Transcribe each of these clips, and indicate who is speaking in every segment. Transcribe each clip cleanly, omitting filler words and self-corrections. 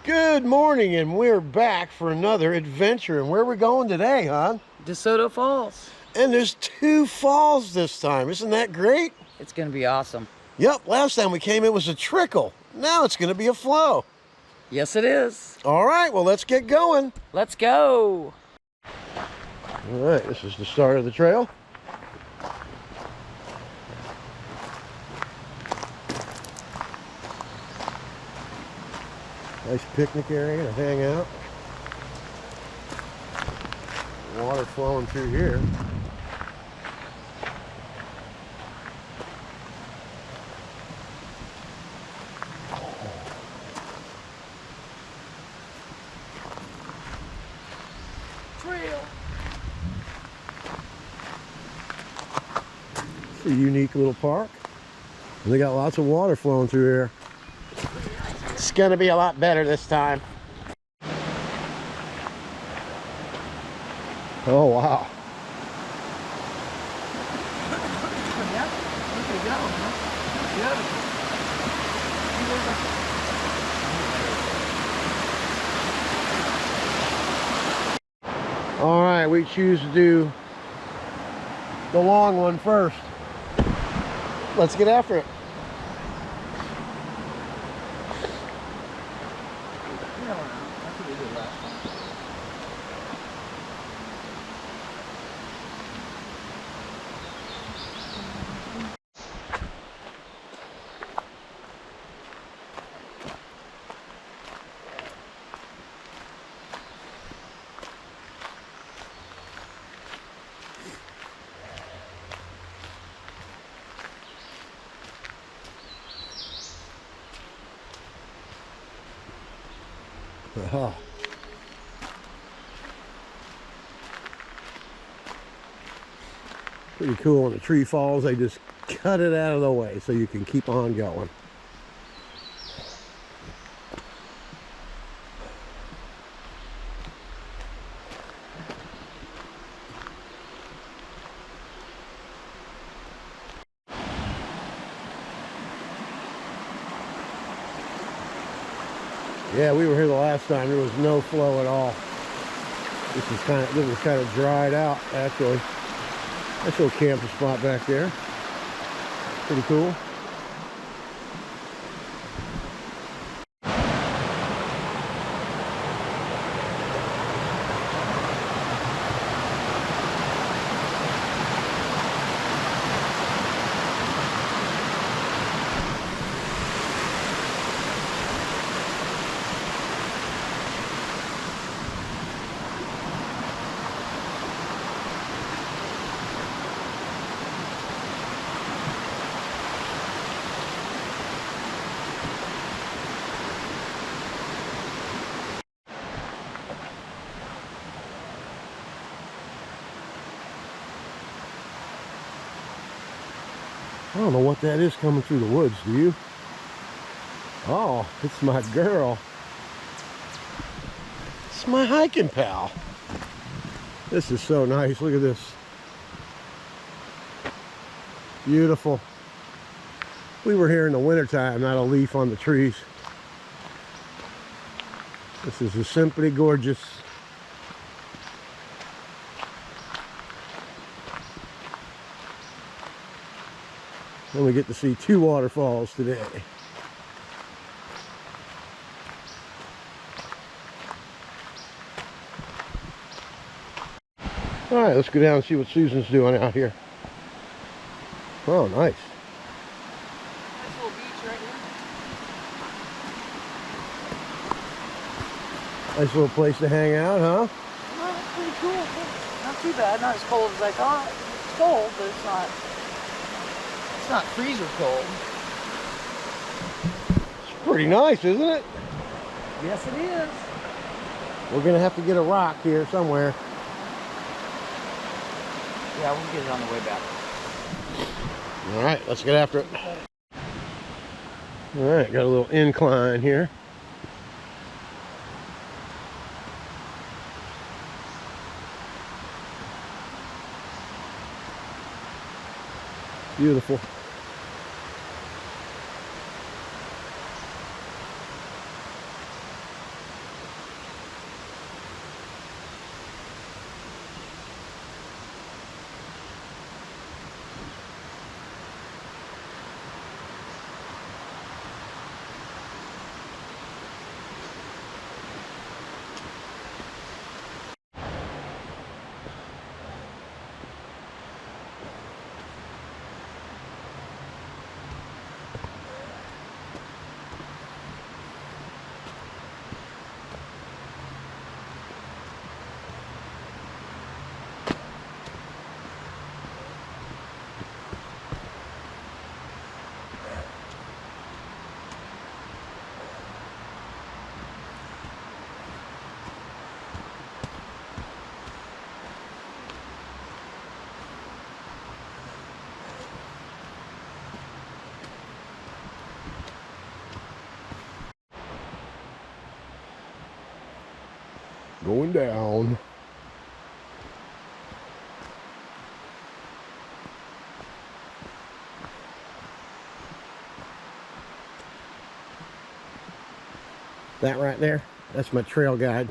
Speaker 1: Good morning, and we're back for another adventure. And where are we going today, hon?
Speaker 2: Desoto Falls.
Speaker 1: And there's two falls this time. Isn't that great?
Speaker 2: It's gonna be awesome.
Speaker 1: Yep, last time we came it was a trickle. Now it's gonna be a flow.
Speaker 2: Yes, it is.
Speaker 1: All right, well, let's get going.
Speaker 2: Let's go.
Speaker 1: All right, this is the start of the trail. Nice picnic area to hang out. Water flowing through here.
Speaker 2: Trail.
Speaker 1: It's a unique little park. And they got lots of water flowing through here. It's gonna be a lot better this time. Oh, wow. All right, we choose to do the long one first. Let's get after it. Oh. Pretty cool. When the tree falls, they just cut it out of the way so you can keep on going. Yeah, we were here the last time. There was no flow at all. This was kind of dried out, actually. Nice little camping spot back there. Pretty cool. I don't know what that is coming through the woods, do you? Oh, it's my girl. It's my hiking pal. This is so nice. Look at this. Beautiful. We were here in the wintertime, not a leaf on the trees. This is simply gorgeous. And we get to see two waterfalls today. All right, let's go down and see what Susan's doing out here. Oh, nice.
Speaker 2: Nice little beach right here.
Speaker 1: Nice little place to hang out, huh?
Speaker 2: Well, that's pretty cool. Not too bad. Not as cold as I thought. It's cold, but it's not freezer cold.
Speaker 1: It's pretty nice, isn't it?
Speaker 2: Yes, it is.
Speaker 1: We're gonna have to get a rock here somewhere.
Speaker 2: Yeah, we'll get it on the way back.
Speaker 1: All right, let's get after it. All right, got a little incline here. Beautiful. Going down. That right there, that's my trail guide.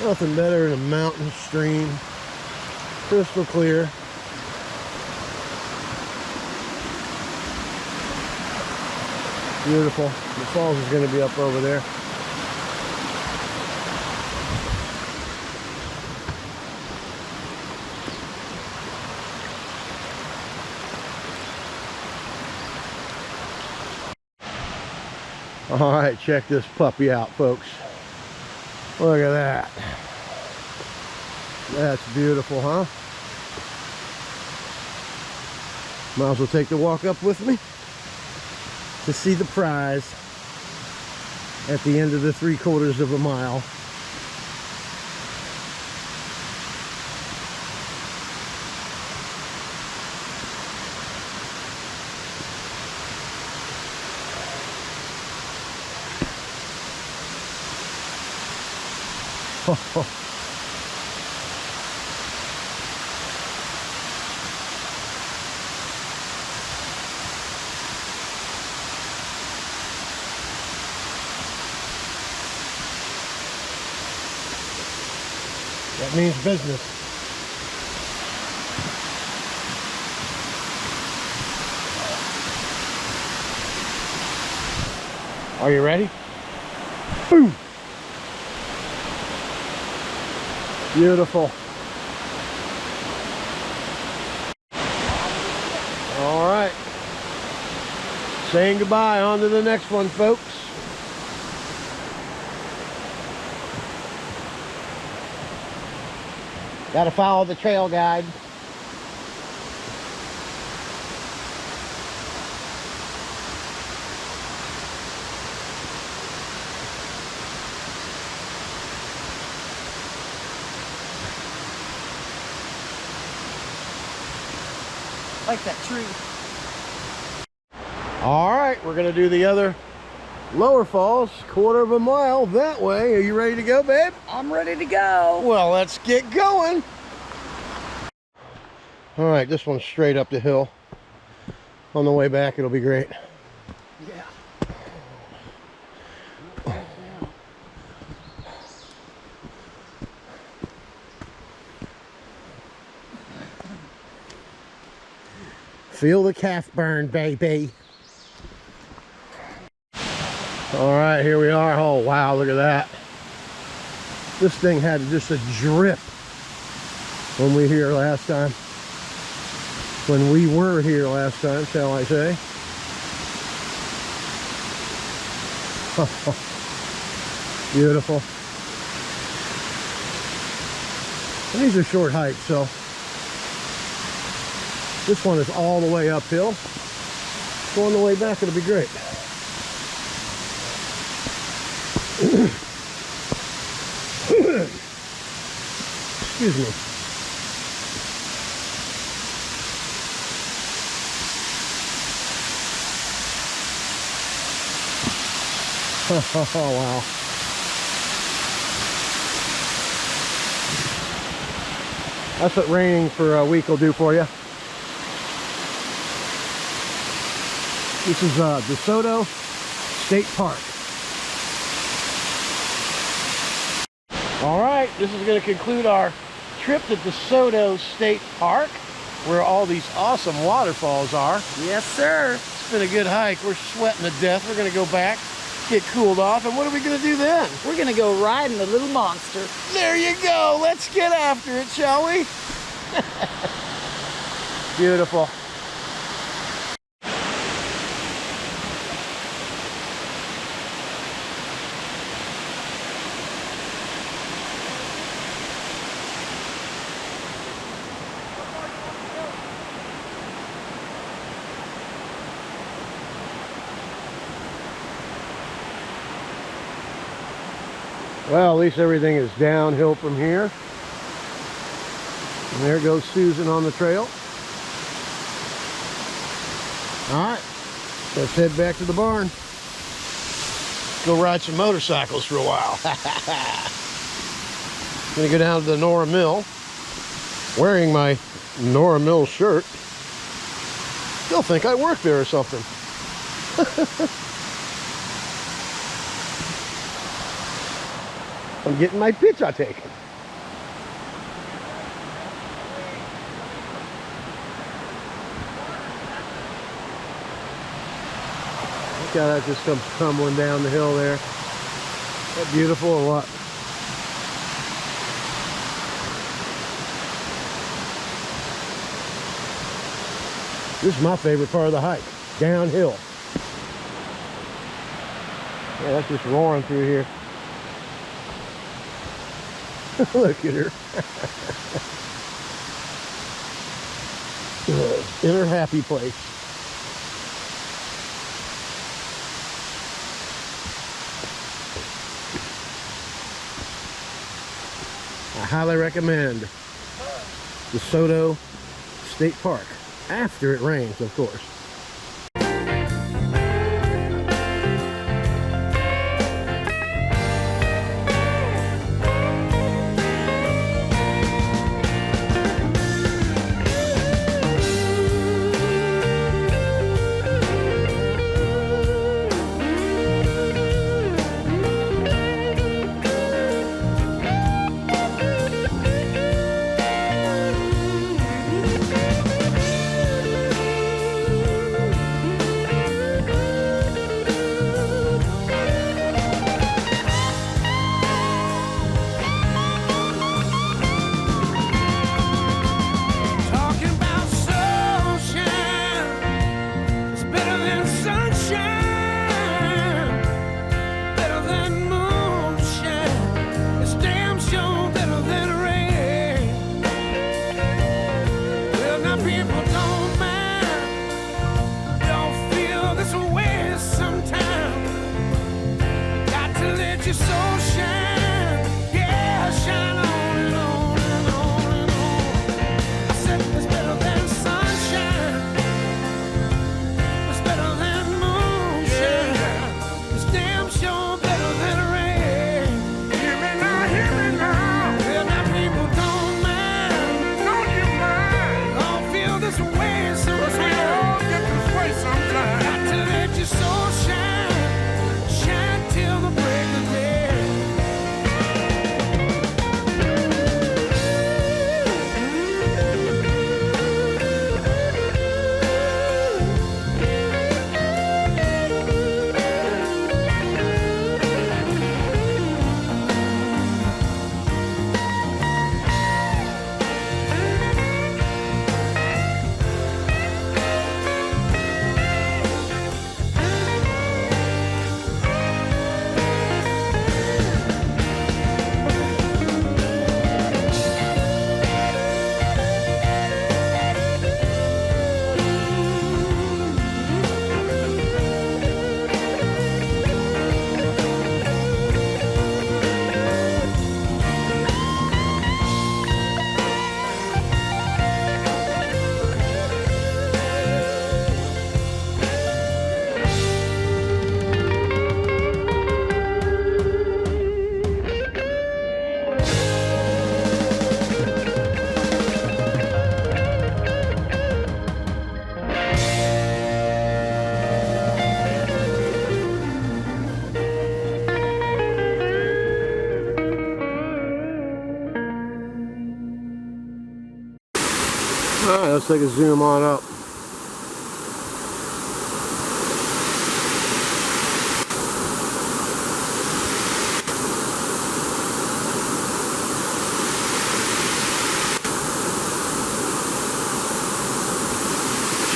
Speaker 1: Nothing better than a mountain stream. Crystal clear. Beautiful. The falls is going to be up over there. All right, check this puppy out, folks. Look at that. That's beautiful, huh? Might as well take the walk up with me to see the prize at the end of the 3/4 of a mile. That means business. Are you ready? Boom! Beautiful. All right. Saying goodbye. On to the next one, folks. Got to follow the trail guide.
Speaker 2: Like that tree.
Speaker 1: All right, we're going to do the other lower falls, 1/4 of a mile that way. Are you ready to go, babe?
Speaker 2: I'm ready to go.
Speaker 1: Well, let's get going. All right, this one's straight up the hill. On the way back, it'll be great.
Speaker 2: Yeah.
Speaker 1: Feel the calf burn, baby. All right, here we are. Oh, wow, look at that. This thing had just a drip when we were here last time. When we were here last time, shall I say. Beautiful. And these are short hikes, so this one is all the way uphill. Going the way back, it'll be great. Excuse me. Oh, wow. That's what raining for a week will do for you. This is DeSoto State Park. All right, this is going to conclude our trip to Desoto State Park, where all these awesome waterfalls are.
Speaker 2: Yes, sir.
Speaker 1: It's been a good hike. We're sweating to death. We're going to go back, get cooled off, and what are we going to do then?
Speaker 2: We're going to go riding the little monster.
Speaker 1: There you go. Let's get after it, shall we? Beautiful. Well, at least everything is downhill from here. And there goes Susan on the trail. All right, let's head back to the barn. Go ride some motorcycles for a while. Gonna go down to the Nora Mill, wearing my Nora Mill shirt. They'll think I work there or something. I'm getting my picture taken. Look how that just comes tumbling down the hill there. Isn't that beautiful or what? This is my favorite part of the hike, downhill. Yeah, that's just roaring through here. Look at her. In her happy place. I highly recommend Desoto State Park. After it rains, of course. Alright, let's take a zoom on up.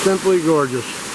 Speaker 1: Simply gorgeous.